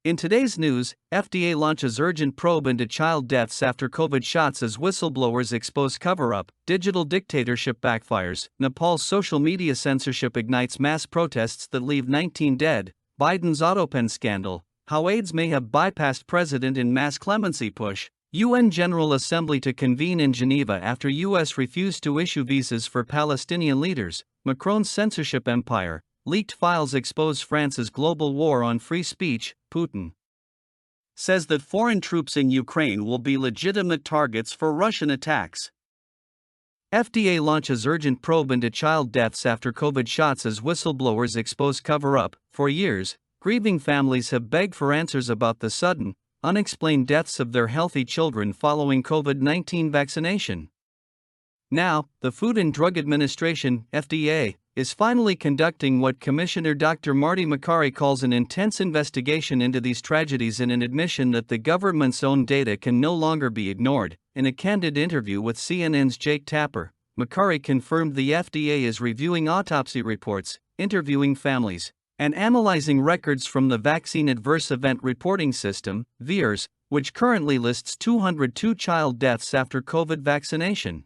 In today's news, FDA launches urgent probe into child deaths after COVID shots as whistleblowers expose cover-up, digital dictatorship backfires, Nepal's social media censorship ignites mass protests that leave 19 dead, Biden's autopen scandal, how AIDS may have bypassed president in mass clemency push, UN General Assembly to convene in Geneva after US refused to issue visas for Palestinian leaders, Macron's censorship empire, leaked files expose France's global war on free speech, Putin says that foreign troops in Ukraine will be legitimate targets for Russian attacks. FDA launches urgent probe into child deaths after COVID shots as whistleblowers expose cover-up. For years, grieving families have begged for answers about the sudden, unexplained deaths of their healthy children following COVID-19 vaccination. Now, the Food and Drug Administration, FDA, is finally conducting what Commissioner Dr. Marty Makary calls an intense investigation into these tragedies in an admission that the government's own data can no longer be ignored. In a candid interview with CNN's Jake Tapper, Makary confirmed the FDA is reviewing autopsy reports, interviewing families, and analyzing records from the Vaccine Adverse Event Reporting System, VAERS, which currently lists 202 child deaths after COVID vaccination.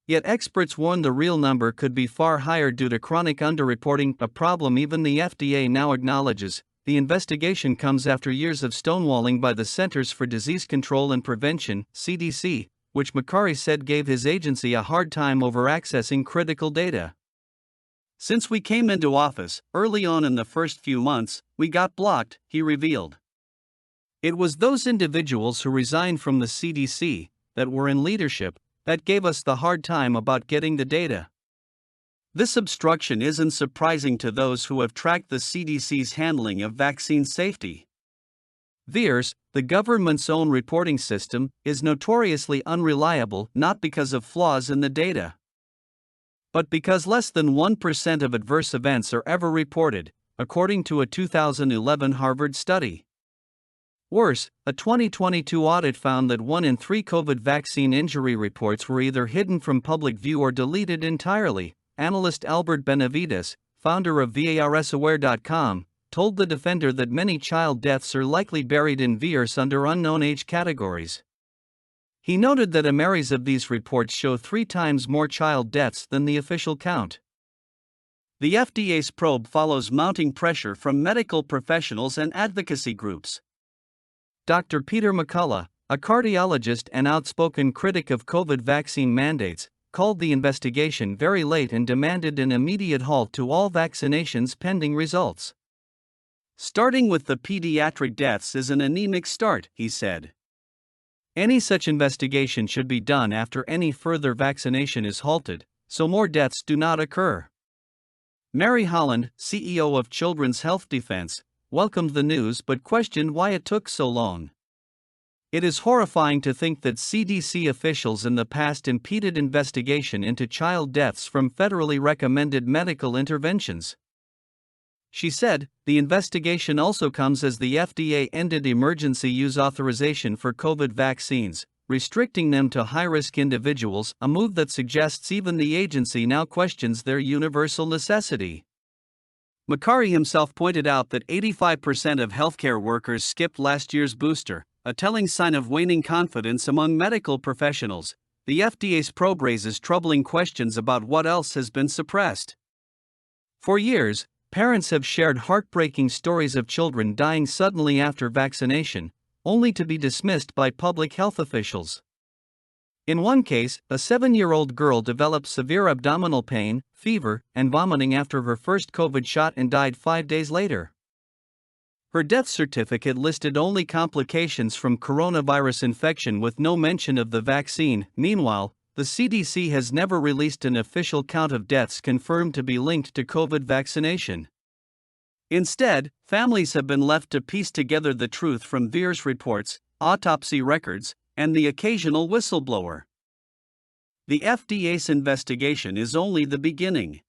Yet experts warn the real number could be far higher due to chronic underreporting, a problem even the FDA now acknowledges. The investigation comes after years of stonewalling by the Centers for Disease Control and Prevention, CDC, which Makary said gave his agency a hard time over accessing critical data. Since we came into office, early on in the first few months, we got blocked, he revealed. It was those individuals who resigned from the CDC, that were in leadership, that gave us the hard time about getting the data. This obstruction isn't surprising to those who have tracked the CDC's handling of vaccine safety. VAERS, the government's own reporting system, is notoriously unreliable not because of flaws in the data, but because less than 1% of adverse events are ever reported, according to a 2011 Harvard study. Worse, a 2022 audit found that 1 in 3 COVID vaccine injury reports were either hidden from public view or deleted entirely. Analyst Albert Benavides, founder of VARSaware.com, told the Defender that many child deaths are likely buried in VAERS under unknown age categories. He noted that a series of these reports show 3 times more child deaths than the official count. The FDA's probe follows mounting pressure from medical professionals and advocacy groups. Dr. Peter McCullough, a cardiologist and outspoken critic of COVID vaccine mandates, called the investigation very late and demanded an immediate halt to all vaccinations pending results. Starting with the pediatric deaths is an anemic start, he said. Any such investigation should be done after any further vaccination is halted, so more deaths do not occur. Mary Holland, CEO of Children's Health Defense, welcomed the news but questioned why it took so long. It is horrifying to think that CDC officials in the past impeded investigation into child deaths from federally recommended medical interventions. She said, the investigation also comes as the FDA ended emergency use authorization for COVID vaccines, restricting them to high-risk individuals, a move that suggests even the agency now questions their universal necessity. Makary himself pointed out that 85% of healthcare workers skipped last year's booster, a telling sign of waning confidence among medical professionals. The FDA's probe raises troubling questions about what else has been suppressed. For years, parents have shared heartbreaking stories of children dying suddenly after vaccination, only to be dismissed by public health officials. In one case, a 7-year-old girl developed severe abdominal pain, fever, and vomiting after her first COVID shot and died 5 days later. Her death certificate listed only complications from coronavirus infection with no mention of the vaccine. Meanwhile, the CDC has never released an official count of deaths confirmed to be linked to COVID vaccination. Instead, families have been left to piece together the truth from VAERS reports, autopsy records, and the occasional whistleblower. The FDA's investigation is only the beginning.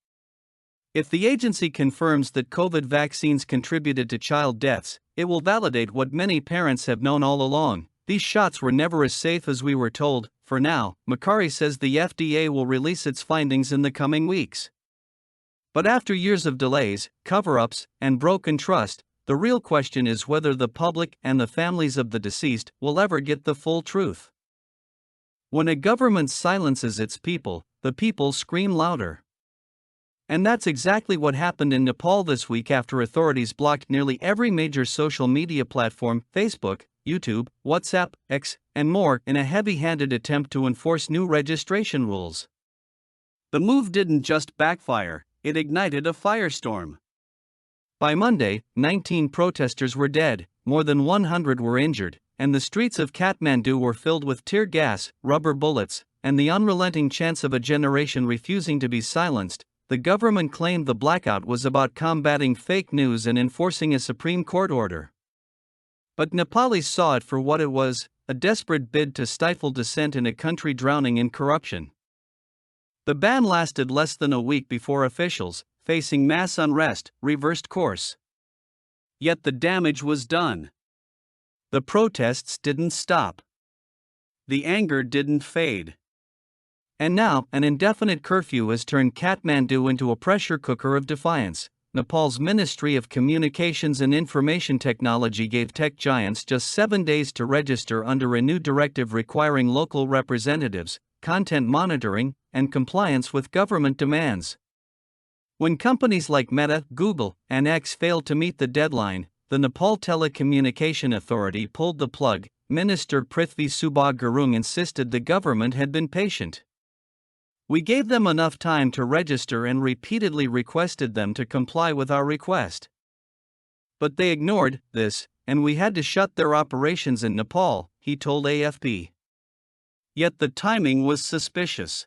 If the agency confirms that COVID vaccines contributed to child deaths, it will validate what many parents have known all along. These shots were never as safe as we were told. For now, Makary says the FDA will release its findings in the coming weeks. But after years of delays, cover-ups, and broken trust, the real question is whether the public and the families of the deceased will ever get the full truth. When a government silences its people, the people scream louder. And that's exactly what happened in Nepal this week after authorities blocked nearly every major social media platform, Facebook, YouTube, WhatsApp, X, and more, in a heavy-handed attempt to enforce new registration rules. The move didn't just backfire, it ignited a firestorm. By Monday, 19 protesters were dead, more than 100 were injured, and the streets of Kathmandu were filled with tear gas, rubber bullets, and the unrelenting chants of a generation refusing to be silenced. The government claimed the blackout was about combating fake news and enforcing a Supreme Court order. But Nepalis saw it for what it was, a desperate bid to stifle dissent in a country drowning in corruption. The ban lasted less than a week before officials, facing mass unrest, reversed course. Yet the damage was done. The protests didn't stop. The anger didn't fade. And now, an indefinite curfew has turned Kathmandu into a pressure cooker of defiance. Nepal's Ministry of Communications and Information Technology gave tech giants just 7 days to register under a new directive requiring local representatives, content monitoring, and compliance with government demands. When companies like Meta, Google, and X failed to meet the deadline, the Nepal Telecommunication Authority pulled the plug. Minister Prithvi Subha Gurung insisted the government had been patient. We gave them enough time to register and repeatedly requested them to comply with our request. But they ignored this, and we had to shut their operations in Nepal, he told AFP. Yet the timing was suspicious.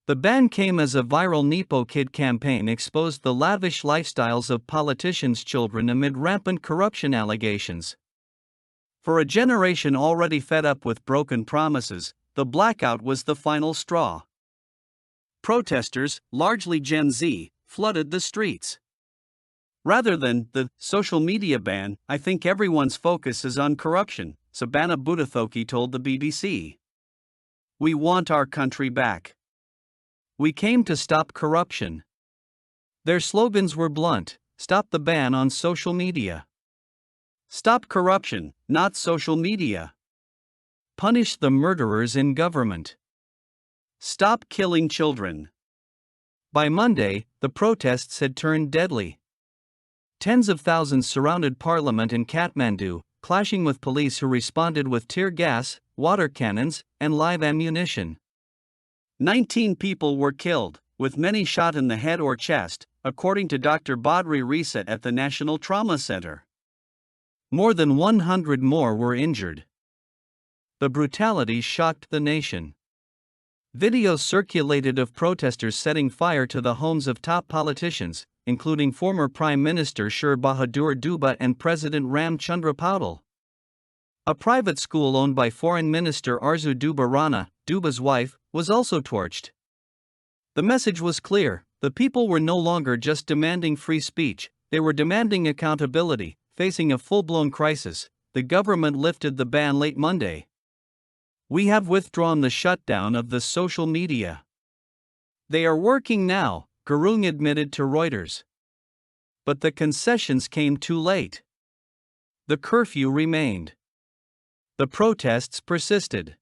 The ban came as a viral Nepo Kid campaign exposed the lavish lifestyles of politicians' children amid rampant corruption allegations. For a generation already fed up with broken promises, the blackout was the final straw. Protesters, largely Gen Z, flooded the streets. Rather than the social media ban, I think everyone's focus is on corruption, Sabana Budathoki told the BBC. We want our country back. We came to stop corruption. Their slogans were blunt: stop the ban on social media. Stop corruption, not social media. Punish the murderers in government. Stop killing children. By Monday, the protests had turned deadly. Tens of thousands surrounded parliament in Kathmandu, clashing with police who responded with tear gas, water cannons, and live ammunition. 19 people were killed, with many shot in the head or chest, according to Dr. Badri Reset at the National Trauma Center. More than 100 more were injured. The brutality shocked the nation. Videos circulated of protesters setting fire to the homes of top politicians, including former Prime Minister Sher Bahadur Dubba and President Ram Chandra Paudel. A private school owned by Foreign Minister Arzu Dubba Rana, Dubba's wife, was also torched. The message was clear: the people were no longer just demanding free speech, they were demanding accountability. Facing a full-blown crisis, the government lifted the ban late Monday. We have withdrawn the shutdown of the social media. They are working now, Gurung admitted to Reuters. But the concessions came too late. The curfew remained. The protests persisted.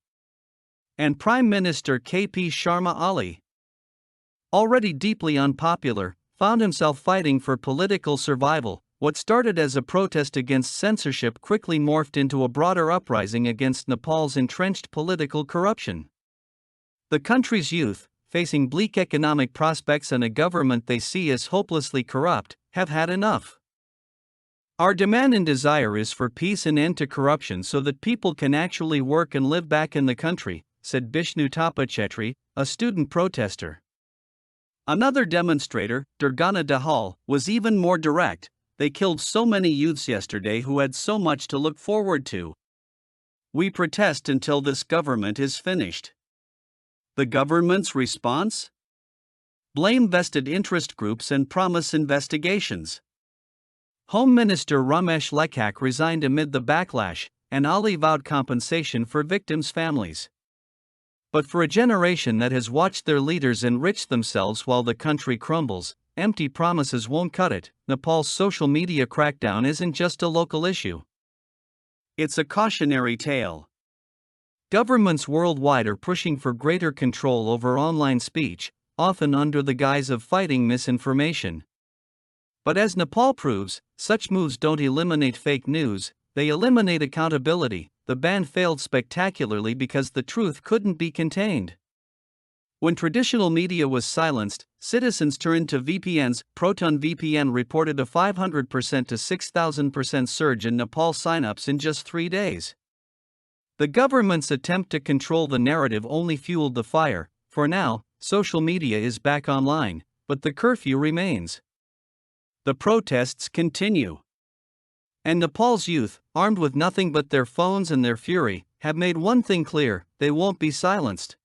And Prime Minister KP Sharma Ali, already deeply unpopular, found himself fighting for political survival. What started as a protest against censorship quickly morphed into a broader uprising against Nepal's entrenched political corruption. The country's youth, facing bleak economic prospects and a government they see as hopelessly corrupt, have had enough. Our demand and desire is for peace and end to corruption so that people can actually work and live back in the country, said Bishnu Thapa Chetri, a student protester. Another demonstrator, Durgana Dahal, was even more direct. They killed so many youths yesterday who had so much to look forward to. We protest until this government is finished. The government's response? Blame vested interest groups and promise investigations. Home Minister Ramesh Lekhak resigned amid the backlash, and Ali vowed compensation for victims' families. But for a generation that has watched their leaders enrich themselves while the country crumbles, empty promises won't cut it. Nepal's social media crackdown isn't just a local issue. It's a cautionary tale. Governments worldwide are pushing for greater control over online speech, often under the guise of fighting misinformation. But as Nepal proves, such moves don't eliminate fake news, they eliminate accountability. The ban failed spectacularly because the truth couldn't be contained. When traditional media was silenced, citizens turned to VPNs. Proton VPN reported a 500% to 6,000% surge in Nepal signups in just 3 days. The government's attempt to control the narrative only fueled the fire. For now, social media is back online, but the curfew remains. The protests continue. And Nepal's youth, armed with nothing but their phones and their fury, have made one thing clear: they won't be silenced.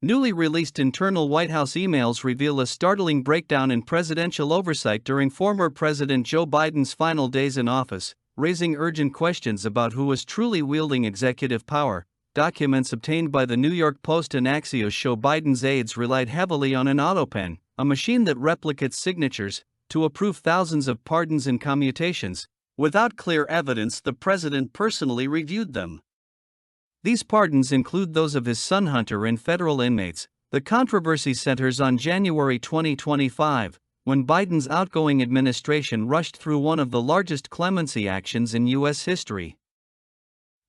Newly released internal White House emails reveal a startling breakdown in presidential oversight during former President Joe Biden's final days in office, raising urgent questions about who was truly wielding executive power. Documents obtained by the New York Post and Axios show Biden's aides relied heavily on an autopen, a machine that replicates signatures, to approve thousands of pardons and commutations. Without clear evidence, the president personally reviewed them. These pardons include those of his son Hunter and federal inmates. The controversy centers on January 2025, when Biden's outgoing administration rushed through one of the largest clemency actions in U.S. history.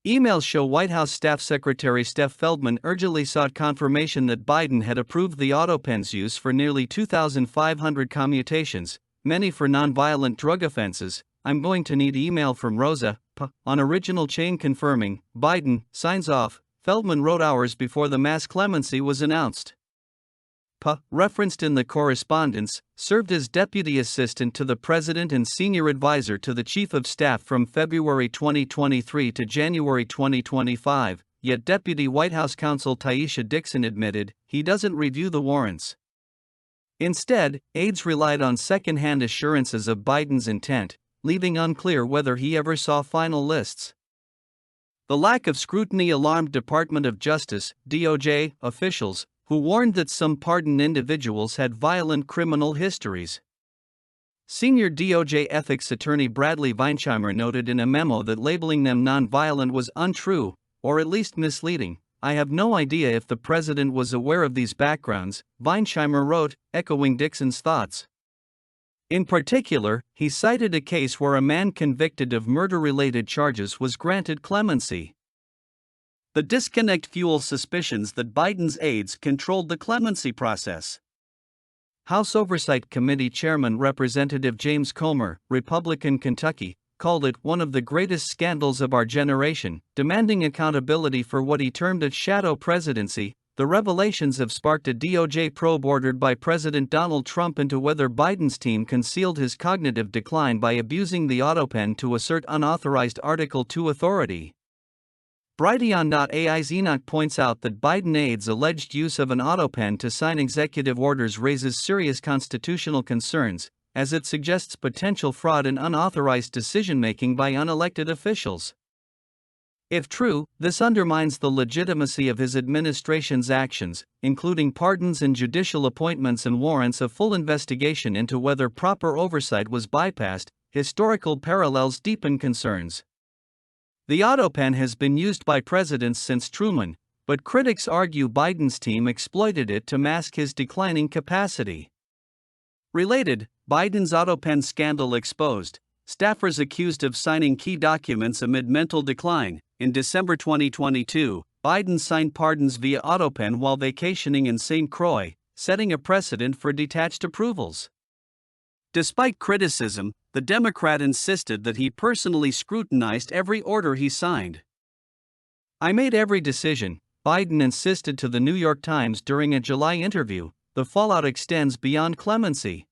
Emails show White House Staff Secretary Steph Feldman urgently sought confirmation that Biden had approved the autopen's use for nearly 2,500 commutations, many for nonviolent drug offenses. "I'm going to need email from Rosa, P." On original chain confirming, Biden signs off, Feldman wrote hours before the mass clemency was announced. P, referenced in the correspondence, served as deputy assistant to the president and senior advisor to the chief of staff from February 2023 to January 2025, yet Deputy White House counsel Taisha Dixon admitted he doesn't review the warrants. Instead, aides relied on second-hand assurances of Biden's intent, leaving unclear whether he ever saw final lists. The lack of scrutiny alarmed Department of Justice (DOJ) officials, who warned that some pardoned individuals had violent criminal histories. Senior DOJ ethics attorney Bradley Weinsheimer noted in a memo that labeling them nonviolent was untrue, or at least misleading. "I have no idea if the president was aware of these backgrounds," Weinsheimer wrote, echoing Dixon's thoughts. In particular, he cited a case where a man convicted of murder-related charges was granted clemency. The disconnect fuels suspicions that Biden's aides controlled the clemency process. House Oversight Committee Chairman Representative James Comer, Republican Kentucky, called it one of the greatest scandals of our generation, demanding accountability for what he termed a shadow presidency. The revelations have sparked a DOJ probe ordered by President Donald Trump into whether Biden's team concealed his cognitive decline by abusing the autopen to assert unauthorized Article 2 authority. Brighteon.ai's Enoch points out that Biden aides' alleged use of an autopen to sign executive orders raises serious constitutional concerns, as it suggests potential fraud and unauthorized decision-making by unelected officials. If true, this undermines the legitimacy of his administration's actions, including pardons and judicial appointments, and warrants a full investigation into whether proper oversight was bypassed. Historical parallels deepen concerns. The autopen has been used by presidents since Truman, but critics argue Biden's team exploited it to mask his declining capacity. Related, Biden's autopen scandal exposed. Staffers accused of signing key documents amid mental decline. In December 2022, Biden signed pardons via autopen while vacationing in St. Croix, setting a precedent for detached approvals. Despite criticism, the Democrat insisted that he personally scrutinized every order he signed. "I made every decision," Biden insisted to the New York Times during a July interview. The fallout extends beyond clemency.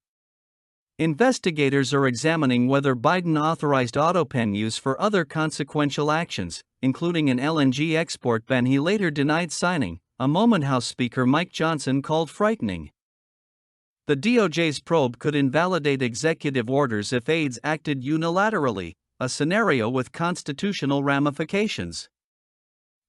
Investigators are examining whether Biden authorized autopen use for other consequential actions, including an LNG export ban he later denied signing, a moment House Speaker Mike Johnson called frightening. The DOJ's probe could invalidate executive orders if aides acted unilaterally, a scenario with constitutional ramifications.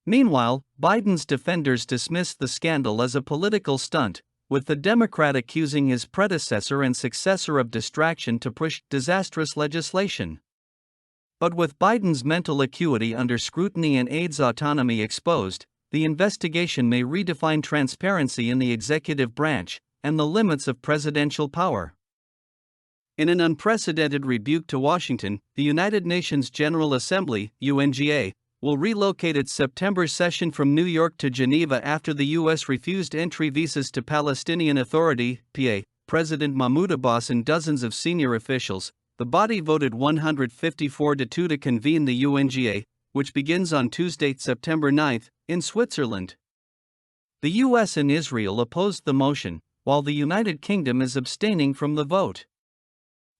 Meanwhile, Biden's defenders dismissed the scandal as a political stunt. with the Democrat accusing his predecessor and successor of distraction to push disastrous legislation. But with Biden's mental acuity under scrutiny and aide's autonomy exposed, the investigation may redefine transparency in the executive branch and the limits of presidential power. In an unprecedented rebuke to Washington, the United Nations General Assembly, UNGA, will relocate its September session from New York to Geneva after the U.S. refused entry visas to Palestinian Authority, PA, President Mahmoud Abbas and dozens of senior officials. The body voted 154-2 to convene the UNGA, which begins on Tuesday, September 9, in Switzerland. The U.S. and Israel opposed the motion, while the United Kingdom is abstaining from the vote.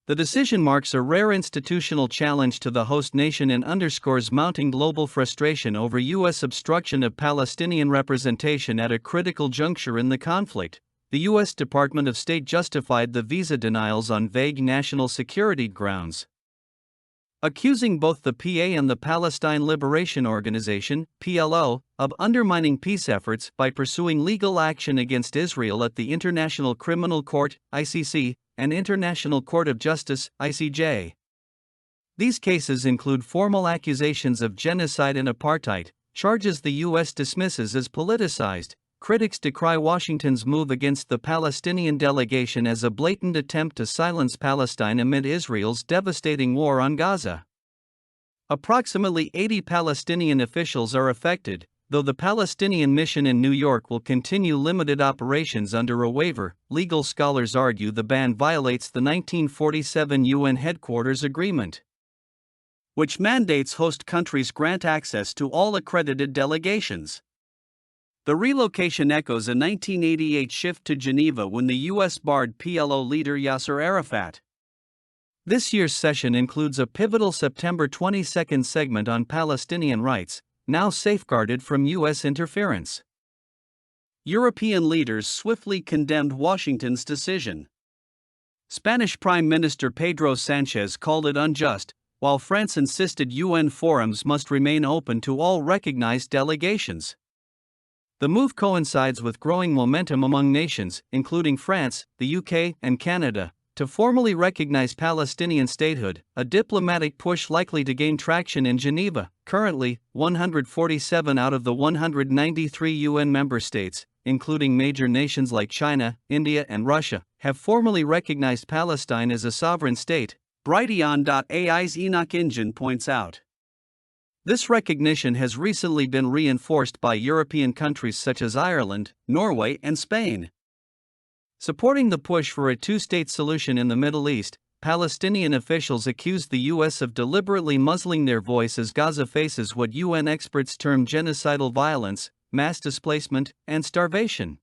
The decision marks a rare institutional challenge to the host nation and underscores mounting global frustration over U.S. obstruction of Palestinian representation at a critical juncture in the conflict. The U.S. Department of State justified the visa denials on vague national security grounds, accusing both the PA and the Palestine Liberation Organization, PLO, of undermining peace efforts by pursuing legal action against Israel at the International Criminal Court, ICC, and International Court of Justice, ICJ. These cases include formal accusations of genocide and apartheid, charges the U.S. dismisses as politicized. Critics decry Washington's move against the Palestinian delegation as a blatant attempt to silence Palestine amid Israel's devastating war on Gaza. Approximately 80 Palestinian officials are affected, though the Palestinian mission in New York will continue limited operations under a waiver. Legal scholars argue the ban violates the 1947 UN Headquarters Agreement, which mandates host countries grant access to all accredited delegations. The relocation echoes a 1988 shift to Geneva when the U.S. barred PLO leader Yasser Arafat. This year's session includes a pivotal September 22 segment on Palestinian rights, now safeguarded from U.S. interference. European leaders swiftly condemned Washington's decision. Spanish Prime Minister Pedro Sanchez called it unjust, while France insisted UN forums must remain open to all recognized delegations. The move coincides with growing momentum among nations, including France, the UK, and Canada, to formally recognize Palestinian statehood, a diplomatic push likely to gain traction in Geneva. Currently, 147 out of the 193 UN member states, including major nations like China, India, and Russia, have formally recognized Palestine as a sovereign state, Brighteon.ai's Enoch Engine points out. This recognition has recently been reinforced by European countries such as Ireland, Norway, and Spain. Supporting the push for a two-state solution in the Middle East, Palestinian officials accused the U.S. of deliberately muzzling their voice as Gaza faces what UN experts term genocidal violence, mass displacement, and starvation.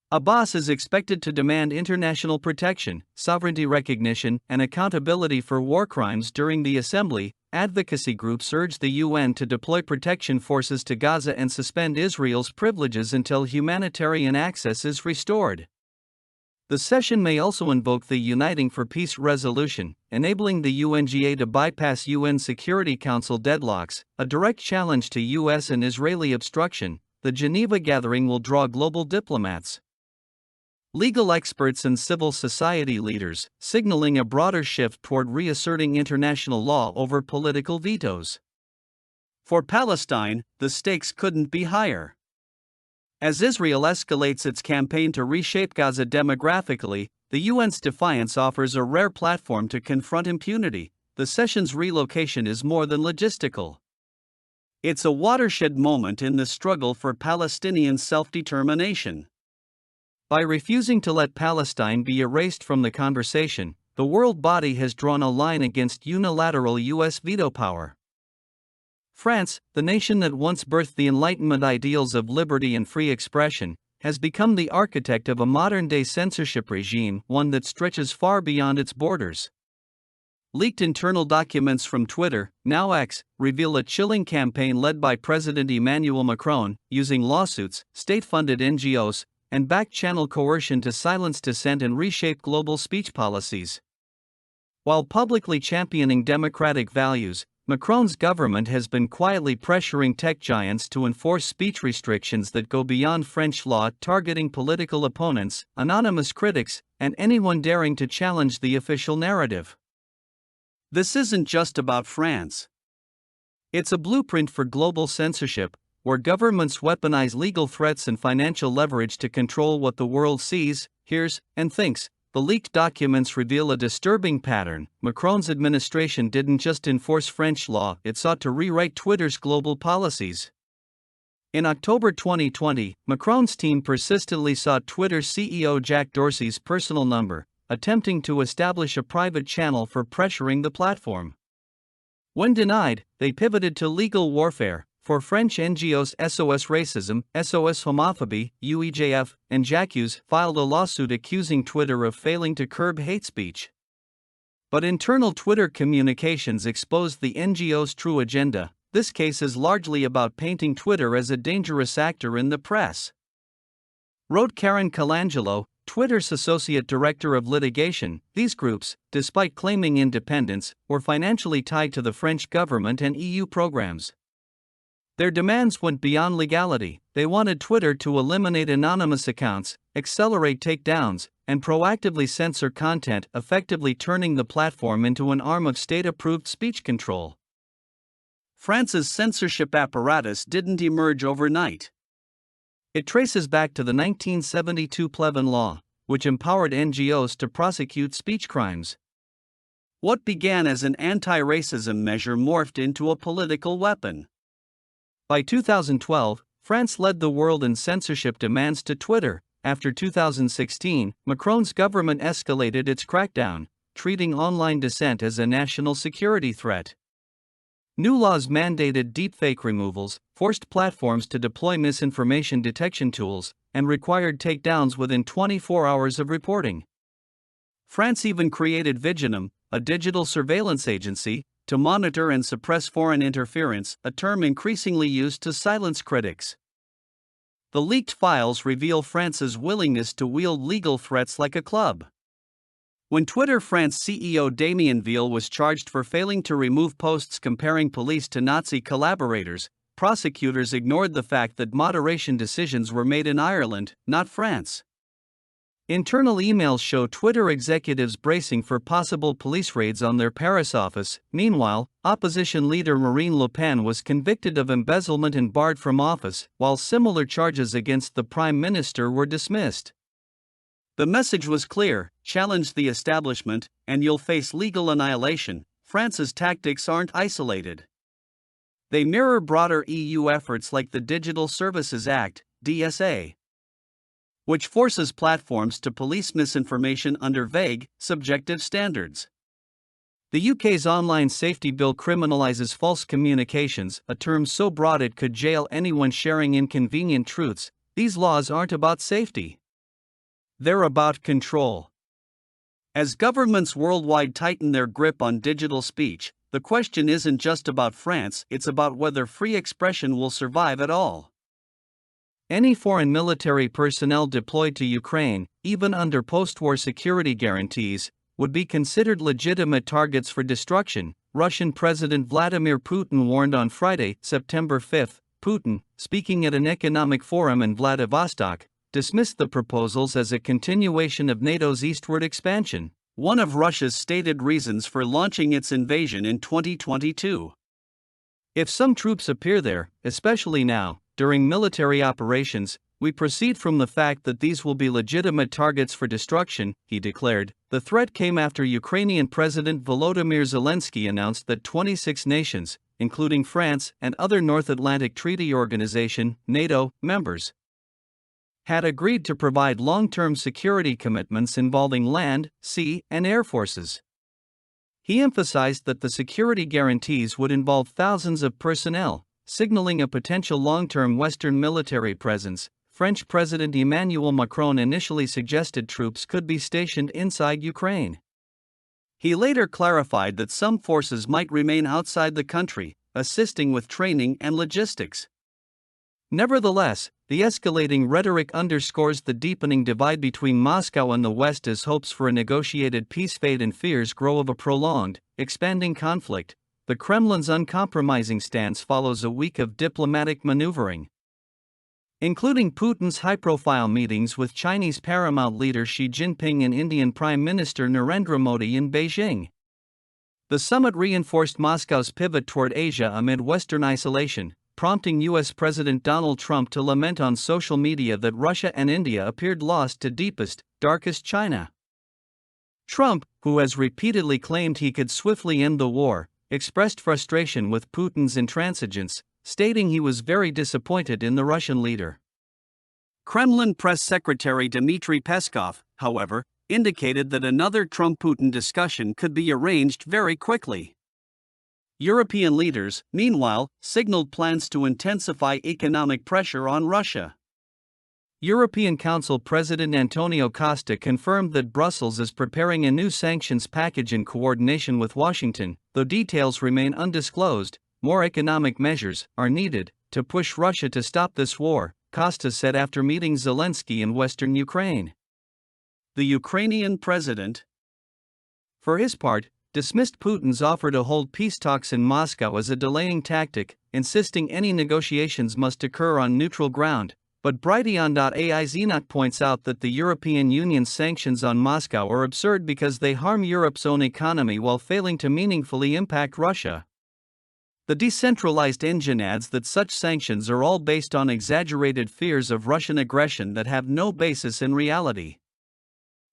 Abbas is expected to demand international protection, sovereignty recognition, and accountability for war crimes during the assembly. Advocacy groups urge the UN to deploy protection forces to Gaza and suspend Israel's privileges until humanitarian access is restored. The session may also invoke the Uniting for Peace resolution, enabling the UNGA to bypass UN Security Council deadlocks, a direct challenge to US and Israeli obstruction. The Geneva gathering will draw global diplomats, legal experts, and civil society leaders, signaling a broader shift toward reasserting international law over political vetoes. For Palestine, the stakes couldn't be higher. As Israel escalates its campaign to reshape Gaza demographically, the UN's defiance offers a rare platform to confront impunity. The session's relocation is more than logistical. It's a watershed moment in the struggle for Palestinian self-determination. By refusing to let Palestine be erased from the conversation, the world body has drawn a line against unilateral U.S. veto power. France, the nation that once birthed the Enlightenment ideals of liberty and free expression, has become the architect of a modern-day censorship regime, one that stretches far beyond its borders. Leaked internal documents from Twitter, now X, reveal a chilling campaign led by President Emmanuel Macron, using lawsuits, state-funded NGOs, and back-channel coercion to silence dissent and reshape global speech policies. While publicly championing democratic values, Macron's government has been quietly pressuring tech giants to enforce speech restrictions that go beyond French law, targeting political opponents, anonymous critics, and anyone daring to challenge the official narrative. This isn't just about France. It's a blueprint for global censorship, where governments weaponize legal threats and financial leverage to control what the world sees, hears, and thinks. The leaked documents reveal a disturbing pattern. Macron's administration didn't just enforce French law, it sought to rewrite Twitter's global policies. In October 2020, Macron's team persistently sought Twitter CEO Jack Dorsey's personal number, attempting to establish a private channel for pressuring the platform. When denied, they pivoted to legal warfare. For French NGOs SOS Racism, SOS Homophobie, UEJF, and J'accuse filed a lawsuit accusing Twitter of failing to curb hate speech. But internal Twitter communications exposed the NGO's true agenda. This case is largely about painting Twitter as a dangerous actor in the press. Wrote Karen Colangelo, Twitter's associate director of litigation. These groups, despite claiming independence, were financially tied to the French government and EU programs. Their demands went beyond legality. They wanted Twitter to eliminate anonymous accounts, accelerate takedowns, and proactively censor content, effectively turning the platform into an arm of state-approved speech control. France's censorship apparatus didn't emerge overnight. It traces back to the 1972 Pleven Law, which empowered NGOs to prosecute speech crimes. What began as an anti-racism measure morphed into a political weapon. By 2012, France led the world in censorship demands to Twitter. After 2016, Macron's government escalated its crackdown, treating online dissent as a national security threat. New laws mandated deepfake removals, forced platforms to deploy misinformation detection tools, and required takedowns within 24 hours of reporting. France even created Viginum, a digital surveillance agency, to monitor and suppress foreign interference, a term increasingly used to silence critics. The leaked files reveal France's willingness to wield legal threats like a club. When Twitter France CEO Damien Ville was charged for failing to remove posts comparing police to Nazi collaborators, prosecutors ignored the fact that moderation decisions were made in Ireland, not France. Internal emails show Twitter executives bracing for possible police raids on their Paris office. Meanwhile, opposition leader Marine Le Pen was convicted of embezzlement and barred from office, while similar charges against the prime minister were dismissed. The message was clear: challenge the establishment, and you'll face legal annihilation. France's tactics aren't isolated. They mirror broader EU efforts like the Digital Services Act, DSA, which forces platforms to police misinformation under vague, subjective standards. The UK's Online Safety Bill criminalises false communications, a term so broad it could jail anyone sharing inconvenient truths. These laws aren't about safety. They're about control. As governments worldwide tighten their grip on digital speech, the question isn't just about France, it's about whether free expression will survive at all. Any foreign military personnel deployed to Ukraine, even under post-war security guarantees, would be considered legitimate targets for destruction, Russian President Vladimir Putin warned on Friday, September 5. Putin, speaking at an economic forum in Vladivostok, dismissed the proposals as a continuation of NATO's eastward expansion, one of Russia's stated reasons for launching its invasion in 2022. If some troops appear there, especially now, during military operations, we proceed from the fact that these will be legitimate targets for destruction, he declared. The threat came after Ukrainian President Volodymyr Zelensky announced that 26 nations, including France and other North Atlantic Treaty Organization, NATO, members, had agreed to provide long-term security commitments involving land, sea, and air forces. He emphasized that the security guarantees would involve thousands of personnel, signaling a potential long-term Western military presence. French President Emmanuel Macron initially suggested troops could be stationed inside Ukraine. He later clarified that some forces might remain outside the country, assisting with training and logistics. Nevertheless, the escalating rhetoric underscores the deepening divide between Moscow and the West as hopes for a negotiated peace fade and fears grow of a prolonged, expanding conflict. the Kremlin's uncompromising stance follows a week of diplomatic maneuvering, including Putin's high-profile meetings with Chinese paramount leader Xi Jinping and Indian Prime Minister Narendra Modi in Beijing. The summit reinforced Moscow's pivot toward Asia amid Western isolation, prompting U.S. President Donald Trump to lament on social media that Russia and India appeared lost to deepest, darkest China. Trump, who has repeatedly claimed he could swiftly end the war, expressed frustration with Putin's intransigence, stating he was very disappointed in the Russian leader. Kremlin press secretary Dmitry Peskov, however, indicated that another Trump-Putin discussion could be arranged very quickly. European leaders, meanwhile, signaled plans to intensify economic pressure on Russia. European Council President Antonio Costa confirmed that Brussels is preparing a new sanctions package in coordination with Washington, though details remain undisclosed. More economic measures are needed to push Russia to stop this war, Costa said after meeting Zelensky in western Ukraine. The Ukrainian president, for his part, dismissed Putin's offer to hold peace talks in Moscow as a delaying tactic, insisting any negotiations must occur on neutral ground. But Brighteon.ai's Enoch points out that the European Union's sanctions on Moscow are absurd because they harm Europe's own economy while failing to meaningfully impact Russia. The decentralized engine adds that such sanctions are all based on exaggerated fears of Russian aggression that have no basis in reality.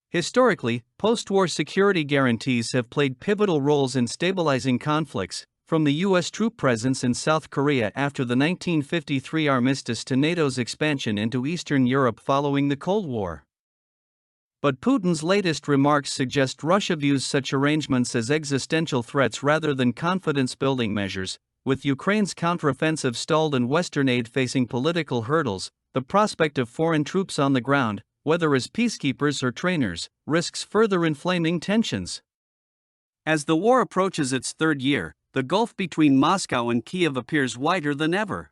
Historically, post-war security guarantees have played pivotal roles in stabilizing conflicts, from the U.S. troop presence in South Korea after the 1953 armistice to NATO's expansion into Eastern Europe following the Cold War. But Putin's latest remarks suggest Russia views such arrangements as existential threats rather than confidence-building measures. With Ukraine's counteroffensive stalled and Western aid facing political hurdles, the prospect of foreign troops on the ground, whether as peacekeepers or trainers, risks further inflaming tensions. As the war approaches its third year, the gulf between Moscow and Kiev appears wider than ever.